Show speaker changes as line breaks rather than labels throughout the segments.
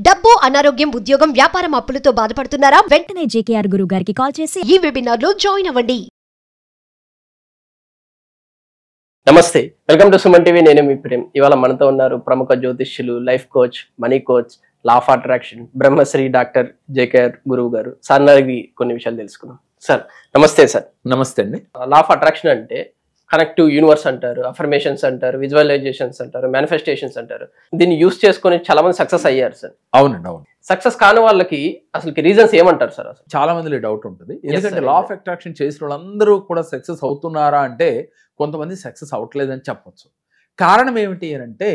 డబ్బు, అనారోగ్యం, ఉద్యోగం, వ్యాపారం అప్పులతో బాధపడుతున్నారా?
వెంటనే జేకేఆర్ గురువు గారికి కాల్ చేసి
ఈ వెబినార్ లో జాయిన్ అవ్వండి.
నమస్తే, వెల్కమ్ టు సుమన్ టీవీ. నేను మీ ప్రేమ్. ఇవాళ మనతో ఉన్నారు ప్రముఖ జ్యోతిష్యులు, life coach, money coach, law of attraction, Brahmasri doctor JKR గురువు గారు. సార్ నాది కొన్ని విషయాలు తెలుసుకుందాం. సార్ నమస్తే. సార్
నమస్తే అండి.
లా ఆఫ్ అట్రాక్షన్ అంటే కనెక్టివ్ యూనివర్స్ అంటారు, అఫర్మేషన్స్ అంటారు, విజువలైజేషన్స్ అంటారు, మేనిఫెస్టేషన్స్ అంటారు. దీన్ని యూస్ చేసుకొని చాలా మంది సక్సెస్ అయ్యారు సార్.
అవునండి, అవును.
సక్సెస్ కాని వాళ్ళకి అసలు రీజన్స్ ఏమంటారు సార్? అసలు
చాలా మందిలో డౌట్ ఉంటుంది. ఎందుకంటే
sir.
లా ఆఫ్ అట్రాక్షన్ చేసిన వాళ్ళందరూ కూడా సక్సెస్ అవుతున్నారా అంటే కొంతమంది సక్సెస్ అవ్వట్లేదని చెప్పొచ్చు. కారణం ఏమిటి అని అంటే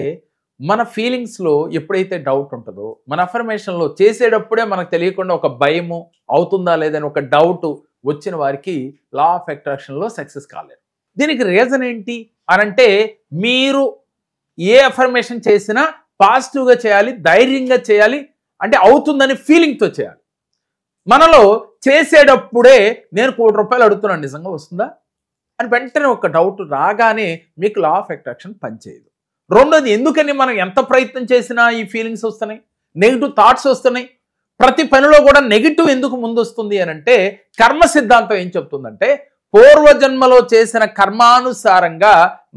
మన ఫీలింగ్స్లో ఎప్పుడైతే డౌట్ ఉంటుందో, మన అఫర్మేషన్లో చేసేటప్పుడే మనకు తెలియకుండా ఒక భయము, అవుతుందా లేదని ఒక డౌట్ వచ్చిన వారికి లా ఆఫ్ అట్రాక్షన్లో సక్సెస్ కాలేదు. దీనికి రీజన్ ఏంటి అని అంటే మీరు ఏ అఫర్మేషన్ చేసినా పాజిటివ్గా చేయాలి, ధైర్యంగా చేయాలి, అంటే అవుతుందని ఫీలింగ్తో చేయాలి. మనలో చేసేటప్పుడే నేను ₹1,00,00,000 అడుగుతున్నాను, నిజంగా వస్తుందా అని వెంటనే ఒక డౌట్ రాగానే మీకు లా ఆఫ్ అట్రాక్షన్ పనిచేయదు. రెండోది, ఎందుకని మనం ఎంత ప్రయత్నం చేసినా ఈ ఫీలింగ్స్ వస్తున్నాయి, నెగిటివ్ థాట్స్ వస్తున్నాయి. ప్రతి పనిలో కూడా నెగిటివ్ ఎందుకు ముందు వస్తుంది అని అంటే కర్మ సిద్ధాంతం ఏం చెప్తుందంటే పూర్వజన్మలో చేసిన కర్మానుసారంగా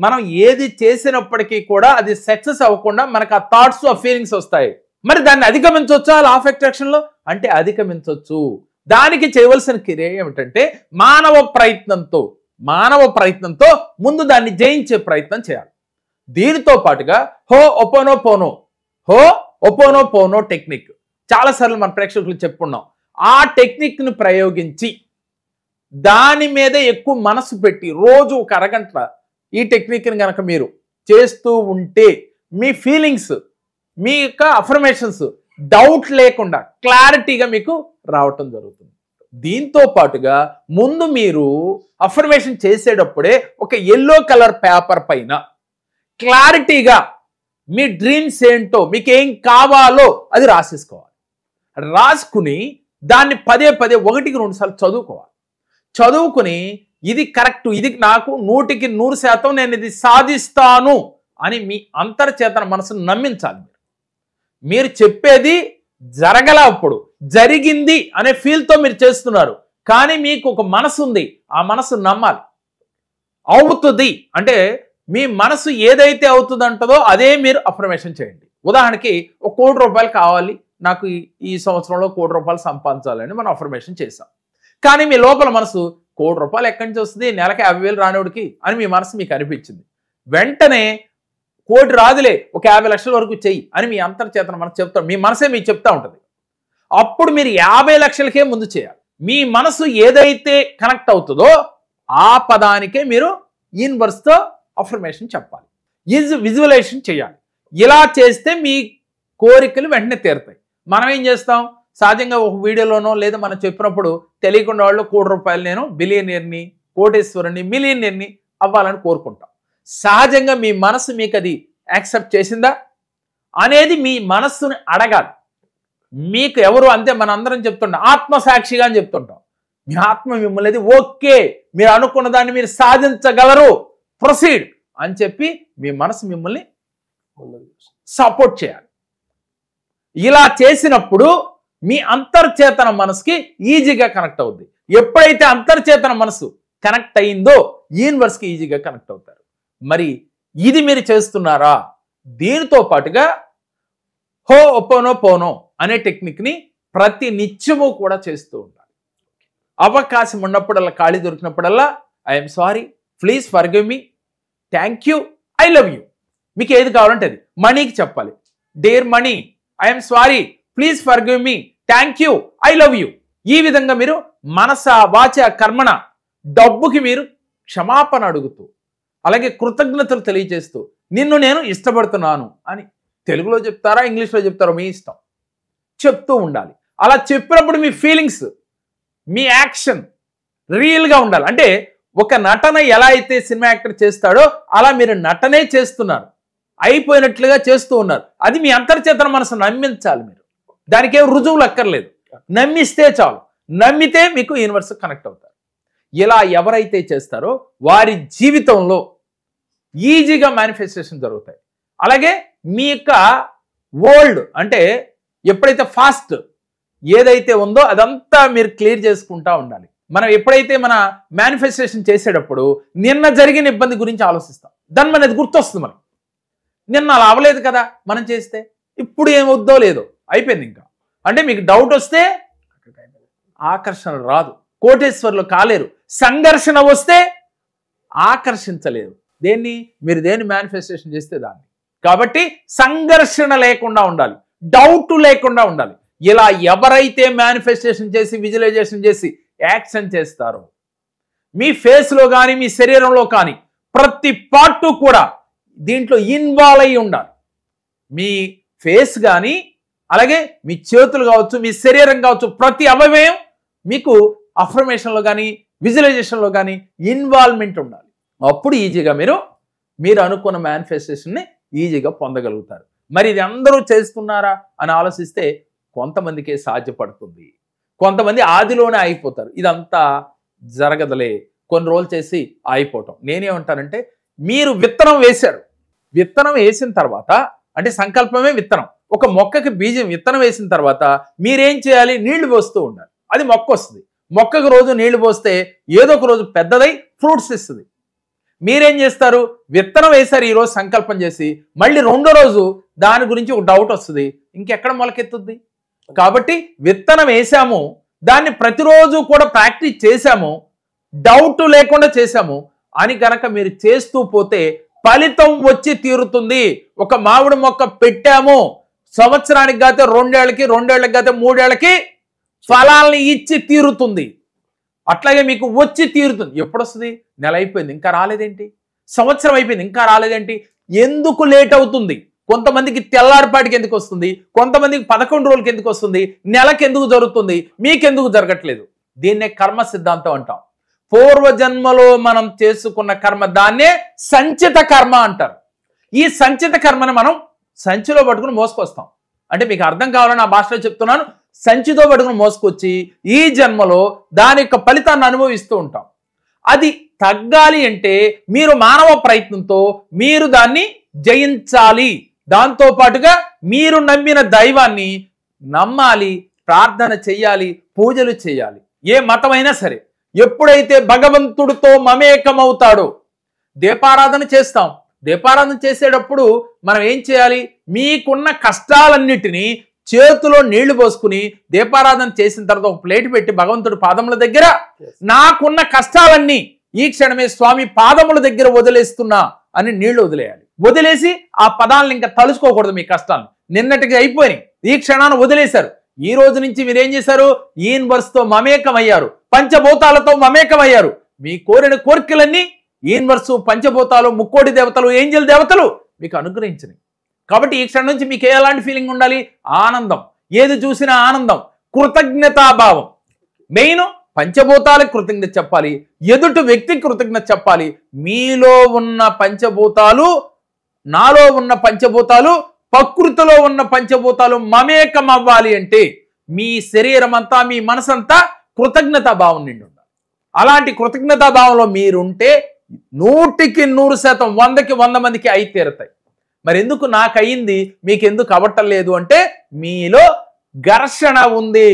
మనం ఏది చేసినప్పటికీ కూడా అది సక్సెస్ అవ్వకుండా మనకు ఆ థాట్స్, ఆ ఫీలింగ్స్ వస్తాయి. మరి దాన్ని అధిగమించవచ్చా లా ఆఫ్ అట్రాక్షన్లో అంటే అధిగమించవచ్చు. దానికి చేయవలసిన క్రియ ఏమిటంటే మానవ ప్రయత్నంతో ముందు దాన్ని జయించే ప్రయత్నం చేయాలి. దీనితో పాటుగా హో ఒపోనో పోనో టెక్నిక్ చాలాసార్లు మన ప్రేక్షకులు చెప్పుకున్నాం. ఆ టెక్నిక్ను ప్రయోగించి దాని మీద ఎక్కువ మనసు పెట్టి రోజు ఒక అరగంట ఈ టెక్నిక్ని కనుక మీరు చేస్తూ ఉంటే మీ ఫీలింగ్స్, మీ యొక్క అఫర్మేషన్స్ డౌట్ లేకుండా క్లారిటీగా మీకు రావటం జరుగుతుంది. దీంతో పాటుగా ముందు మీరు అఫర్మేషన్ చేసేటప్పుడే ఒక యెల్లో కలర్ పేపర్ పైన క్లారిటీగా మీ డ్రీమ్స్ ఏంటో, మీకు ఏం కావాలో అది రాసేసుకోవాలి. రాసుకుని దాన్ని పదే 1-2 సార్లు చదువుకోవాలి. చదువుకుని ఇది కరెక్ట్, ఇది నాకు 100% నేను ఇది సాధిస్తాను అని మీ అంతర్చేతన మనసును నమ్మించాలి. మీరు చెప్పేది జరగలప్పుడు జరిగింది అనే ఫీల్తో మీరు చేస్తున్నారు, కానీ మీకు ఒక మనసు ఉంది, ఆ మనసు నమ్మాలి. అవుతుంది అంటే మీ మనసు ఏదైతే అవుతుందంటదో అదే మీరు అఫర్మేషన్ చేయండి. ఉదాహరణకి ₹1,00,00,000 కావాలి, నాకు ఈ సంవత్సరంలో ₹1,00,00,000 సంపాదించాలని మనం అఫర్మేషన్ చేసాం. కానీ మీ లోపల మనసు ₹1,00,00,000 ఎక్కడి నుంచి వస్తుంది, నెలకి 50,000 రానివాడికి అని మీ మనసు మీకు అనిపించింది. వెంటనే 1,00,00,000 రాదులే, ఒక 50 లక్షల వరకు చెయ్యి అని మీ అంతర్చేతన మనసు చెప్తాం, మీ మనసే మీకు చెప్తా ఉంటుంది. అప్పుడు మీరు 50 లక్షలకే ముందు చేయాలి. మీ మనసు ఏదైతే కనెక్ట్ అవుతుందో ఆ పదానికే మీరు యూనివర్స్తో అఫర్మేషన్ చెప్పాలి, విజువలైజేషన్ చేయాలి. ఇలా చేస్తే మీ కోరికలు వెంటనే తీరుతాయి. మనం ఏం చేస్తాం, సహజంగా ఒక వీడియోలోనో లేదా మనం చెప్పినప్పుడు తెలియకుండా వాళ్ళు ₹1,00,00,000 నేను బిలియనీర్ని, కోటేశ్వరుని, మిలియనీర్ని అవ్వాలని కోరుకుంటాం. సహజంగా మీ మనసు మీకు అది యాక్సెప్ట్ చేసిందా అనేది మీ మనస్సుని అడగాలి. మీకు ఎవరు అంతే మన అందరం చెప్తుంటాం, ఆత్మసాక్షిగా అని చెప్తుంటాం. మీ ఆత్మ మిమ్మల్ని ఓకే, మీరు అనుకున్న దాన్ని మీరు సాధించగలరు, ప్రొసీడ్ అని చెప్పి మీ మనసు మిమ్మల్ని సపోర్ట్ చేయాలి. ఇలా చేసినప్పుడు మీ అంతర్చేతన మనసుకి ఈజీగా కనెక్ట్ అవుద్ది. ఎప్పుడైతే అంతర్చేతన మనసు కనెక్ట్ అయిందో యూనివర్స్కి ఈజీగా కనెక్ట్ అవుతారు. మరి ఇది మీరు చేస్తున్నారా? దీనితో పాటుగా హో ఒపోనో పోనో అనే టెక్నిక్ని ప్రతి నిత్యము కూడా చేస్తూ ఉండాలి. అవకాశం ఉన్నప్పుడల్లా, ఖాళీ దొరికినప్పుడల్లా I'm sorry, please forgive me, thank you, I love you. మీకు ఏది కావాలంటే అది. మనీకి చెప్పాలి, dear money, I'm sorry, please forgive me, thank you, I love you. ఈ విధంగా మీరు మనస వాచ కర్మణ డబ్బుకి మీరు క్షమాపణ అడుగుతూ, అలాగే కృతజ్ఞతలు తెలియజేస్తూ నిన్ను నేను ఇష్టపడుతున్నాను అని తెలుగులో చెప్తారా, ఇంగ్లీష్లో చెప్తారో మీ ఇష్టం, చెప్తూ ఉండాలి. అలా చెప్పినప్పుడు మీ ఫీలింగ్స్, మీ యాక్షన్ రియల్గా ఉండాలి. అంటే ఒక నటన ఎలా అయితే సినిమా యాక్టర్ చేస్తాడో అలా మీరు నటనే చేస్తున్నారు, అయిపోయినట్లుగా చేస్తూ ఉన్నారు. అది మీ అంతర్చేతన మనసు నమ్మించాలి. మీరు దానికి ఏం రుజువులు అక్కర్లేదు, నమ్మిస్తే చాలు. నమ్మితే మీకు యూనివర్స్ కనెక్ట్ అవుతారు. ఇలా ఎవరైతే చేస్తారో వారి జీవితంలో ఈజీగా మేనిఫెస్టేషన్ జరుగుతాయి. అలాగే మీ యొక్క వరల్డ్ అంటే ఎప్పుడైతే ఫాస్ట్ ఏదైతే ఉందో అదంతా మీరు క్లియర్ చేసుకుంటా ఉండాలి. మనం ఎప్పుడైతే మన మేనిఫెస్టేషన్ చేసేటప్పుడు నిన్న జరిగిన ఇబ్బంది గురించి ఆలోచిస్తాం, దాని మనది గుర్తొస్తుంది. మనం నిన్న అలా అవ్వలేదు కదా మనం చేస్తే, ఇప్పుడు ఏమవుద్దో లేదో అయిపోయింది. ఇంకా అంటే మీకు డౌట్ వస్తే ఆకర్షణ రాదు, కోటేశ్వర్లు కాలేరు. సంఘర్షణ వస్తే ఆకర్షించలేరు. మీరు దేన్ని మేనిఫెస్టేషన్ చేస్తే దాన్ని. కాబట్టి సంఘర్షణ లేకుండా ఉండాలి, డౌట్ లేకుండా ఉండాలి. ఇలా ఎవరైతే మేనిఫెస్టేషన్ చేసి విజువలైజేషన్ చేసి యాక్షన్ చేస్తారో మీ ఫేస్లో కానీ మీ శరీరంలో కానీ ప్రతి పార్ట్ కూడా దీంట్లో ఇన్వాల్వ్ అయి ఉండాలి. మీ ఫేస్ కానీ అలాగే మీ చేతులు కావచ్చు, మీ శరీరం కావచ్చు, ప్రతి అవయవం మీకు అఫర్మేషన్లో కానీ విజువలైజేషన్లో కానీ ఇన్వాల్వ్మెంట్ ఉండాలి. అప్పుడు ఈజీగా మీరు అనుకున్న మేనిఫెస్టేషన్ని ఈజీగా పొందగలుగుతారు. మరి ఇది అందరూ చేస్తున్నారా అని ఆలోచిస్తే కొంతమందికే సాధ్యపడుతుంది, కొంతమంది ఆదిలోనే ఆగిపోతారు. ఇదంతా జరగదులే, కొన్ని రోజులు చేసి ఆగిపోవటం. నేనేమంటానంటే మీరు విత్తనం వేశారు, విత్తనం వేసిన తర్వాత అంటే సంకల్పమే విత్తనం. ఒక మొక్కకి బీజం విత్తనం వేసిన తర్వాత మీరేం చేయాలి? నీళ్లు పోస్తూ ఉండాలి. అది మొక్క వస్తుంది. మొక్కకు రోజు నీళ్లు పోస్తే ఏదో ఒక రోజు పెద్దదై ఫ్రూట్స్ ఇస్తుంది. మీరేం చేస్తారు? విత్తనం వేశారు ఈరోజు సంకల్పం చేసి, మళ్ళీ రెండో రోజు దాని గురించి ఒక డౌట్ వస్తుంది, ఇంకెక్కడ మొలకెత్తుద్ది? కాబట్టి విత్తనం వేసాము, దాన్ని ప్రతిరోజు కూడా ప్రాక్టీస్ చేశాము, డౌట్ లేకుండా చేశాము అని గనక మీరు చేస్తూ పోతే ఫలితం వచ్చి తీరుతుంది. ఒక మామిడి మొక్క పెట్టాము, సంవత్సరానికి కాతే 2 ఏళ్ళకి, 2 ఏళ్ళకి కాతే 3 ఏళ్ళకి ఫలాల్ని ఇచ్చి తీరుతుంది. అట్లాగే మీకు వచ్చి తీరుతుంది. ఎప్పుడు వస్తుంది? నెల అయిపోయింది ఇంకా రాలేదేంటి? సంవత్సరం అయిపోయింది ఇంకా రాలేదేంటి? ఎందుకు లేట్ అవుతుంది? కొంతమందికి తెల్లారిపాటికి ఎందుకు వస్తుంది, కొంతమందికి 11 రోజులకి ఎందుకు వస్తుంది, నెలకి ఎందుకు జరుగుతుంది, మీకెందుకు జరగట్లేదు? దీన్నే కర్మ సిద్ధాంతం అంటాం. పూర్వజన్మలో మనం చేసుకున్న కర్మ, దాన్నే సంచిత కర్మ అంటారు. ఈ సంచిత కర్మని మనం సంచిలో పట్టుకుని మోసుకొస్తాం. అంటే మీకు అర్థం కావాలని ఆ భాషలో చెప్తున్నాను. సంచితో పట్టుకుని మోసుకొచ్చి ఈ జన్మలో దాని యొక్క ఫలితాన్ని అనుభవిస్తూ ఉంటాం. అది తగ్గాలి అంటే మీరు మానవ ప్రయత్నంతో మీరు దాన్ని జయించాలి. దాంతో పాటుగా మీరు నమ్మిన దైవాన్ని నమ్మాలి, ప్రార్థన చెయ్యాలి, పూజలు చేయాలి. ఏ మతమైనా సరే ఎప్పుడైతే భగవంతుడితో మమేకమవుతాడో, దీపారాధన చేస్తాం. దీపారాధన చేసేటప్పుడు మనం ఏం చేయాలి? మీకున్న కష్టాలన్నిటినీ చేతిలో నీళ్లు పోసుకుని దీపారాధన చేసిన తర్వాత ఒక ప్లేట్ పెట్టి భగవంతుడి పాదముల దగ్గర నాకున్న కష్టాలన్నీ ఈ క్షణమే స్వామి పాదముల దగ్గర వదిలేస్తున్నా అని నీళ్లు వదిలేయాలి. వదిలేసి ఆ పదాలను ఇంకా తలుచుకోకూడదు. మీ కష్టాలను నిన్నటికి అయిపోయినాయి, ఈ క్షణాన్ని వదిలేశారు. ఈ రోజు నుంచి మీరేం చేశారు? యూనివర్స్తో మమేకమయ్యారు, పంచభూతాలతో మమేకమయ్యారు. మీ కోరిన కోరికలన్నీ యూనివర్సు, పంచభూతాలు, ముక్కోటి దేవతలు, ఏంజల్ దేవతలు మీకు అనుగ్రహించినాయి. కాబట్టి ఈ క్షణం నుంచి మీకు ఎలాంటి ఫీలింగ్ ఉండాలి? ఆనందం. ఏది చూసినా ఆనందం, కృతజ్ఞతాభావం. మెయిన్ పంచభూతాలకు కృతజ్ఞత చెప్పాలి, ఎదుటి వ్యక్తికి కృతజ్ఞత చెప్పాలి. మీలో ఉన్న పంచభూతాలు, నాలో ఉన్న పంచభూతాలు, ప్రకృతిలో ఉన్న పంచభూతాలు మమేకం అవ్వాలి అంటే మీ శరీరం అంతా, మీ మనసంతా కృతజ్ఞతాభావం నిండి ఉండాలి. అలాంటి కృతజ్ఞతాభావంలో మీరుంటే 100కి 100%, 100కి 100 మందికి అయి తీరుతాయి. మరి ఎందుకు నాకు అయింది మీకు ఎందుకు అవ్వటం లేదు అంటే మీలో ఘర్షణ ఉంది.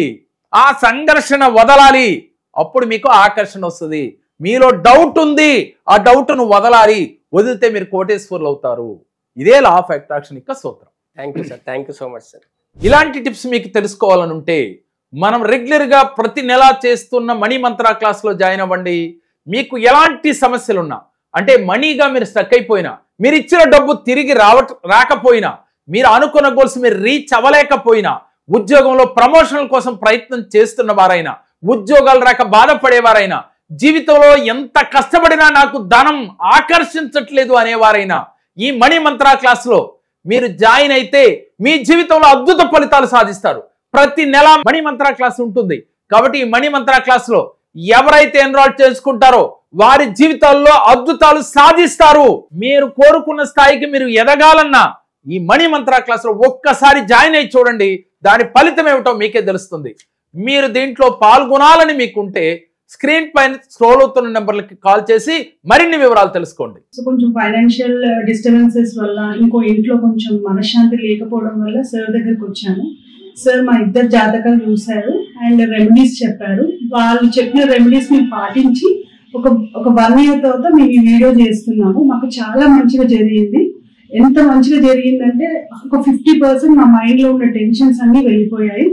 ఆ సంఘర్షణ వదలాలి, అప్పుడు మీకు ఆకర్షణ వస్తుంది. మీలో డౌట్ ఉంది, ఆ డౌట్ను వదలాలి. వదిలితే మీరు కోటేశ్వర్లు అవుతారు. ఇదే లా ఆఫ్ అట్రాక్షన్ యొక్క సూత్రం.
Thank you sir, thank you so much sir.
ఇలాంటి టిప్స్ మీకు తెలుసుకోవాలని ఉంటే మనం రెగ్యులర్గా ప్రతి నెల చేస్తున్న మనీ మంత్ర క్లాస్లో జాయిన్ అవ్వండి. మీకు ఎలాంటి సమస్యలు ఉన్నా, అంటే మనీగా మీరు స్టక్ అయిపోయినా, మీరు ఇచ్చిన డబ్బు తిరిగి రాకపోయినా, మీరు అనుకున్న గోల్స్ మీరు రీచ్ అవ్వలేకపోయినా, ఉద్యోగంలో ప్రమోషన్ల కోసం ప్రయత్నం చేస్తున్న వారైనా, ఉద్యోగాలు రాక బాధపడేవారైనా, జీవితంలో ఎంత కష్టపడినా నాకు ధనం ఆకర్షించట్లేదు అనేవారైనా, ఈ మనీ మంత్ర క్లాస్లో మీరు జాయిన్ అయితే మీ జీవితంలో అద్భుత ఫలితాలు సాధిస్తారు. ప్రతి నెల మనీ మంత్ర క్లాస్ ఉంటుంది. కాబట్టి ఈ మనీ మంత్ర క్లాస్లో ఎవరైతే ఎన్రోల్ చేసుకుంటారో వారి జీవితాల్లో అద్భుతాలు సాధిస్తారు. మీరు కోరుకున్న స్థాయికి మీరు ఎదగాలన్నా ఈ మనీ మంత్ర క్లాస్లో ఒక్కసారి జాయిన్ అయ్యి చూడండి. దాని ఫలితం ఏమిటో మీకే తెలుస్తుంది. మీరు దీంట్లో పాల్గొనాలని మీకుంటే స్క్రీన్ పైన స్క్రోల్ అవుతున్న నెంబర్లకి కాల్ చేసి మరిన్ని వివరాలు తెలుసుకోండి.
సో కొంచెం ఫైనాన్షియల్ డిస్టర్బెన్సెస్ వల్ల, ఇంకో ఇంట్లో కొంచెం మనశ్శాంతి లేకపోవడం వల్ల సార్ దగ్గరికి వచ్చాను. సార్ మా ఇద్దరు జాతకాలు చూశారు అండ్ రెమెడీస్ చెప్పారు. వాళ్ళు చెప్పిన రెమెడీస్ మేము పాటించి ఒక 1 year తర్వాత మేము ఈ వీడియో చేస్తున్నాము. మాకు చాలా మంచిగా జరిగింది. ఎంత మంచిగా జరిగిందంటే ఒక 50% మా మైండ్ లో ఉన్న టెన్షన్స్ అన్ని వెళ్ళిపోయాయి.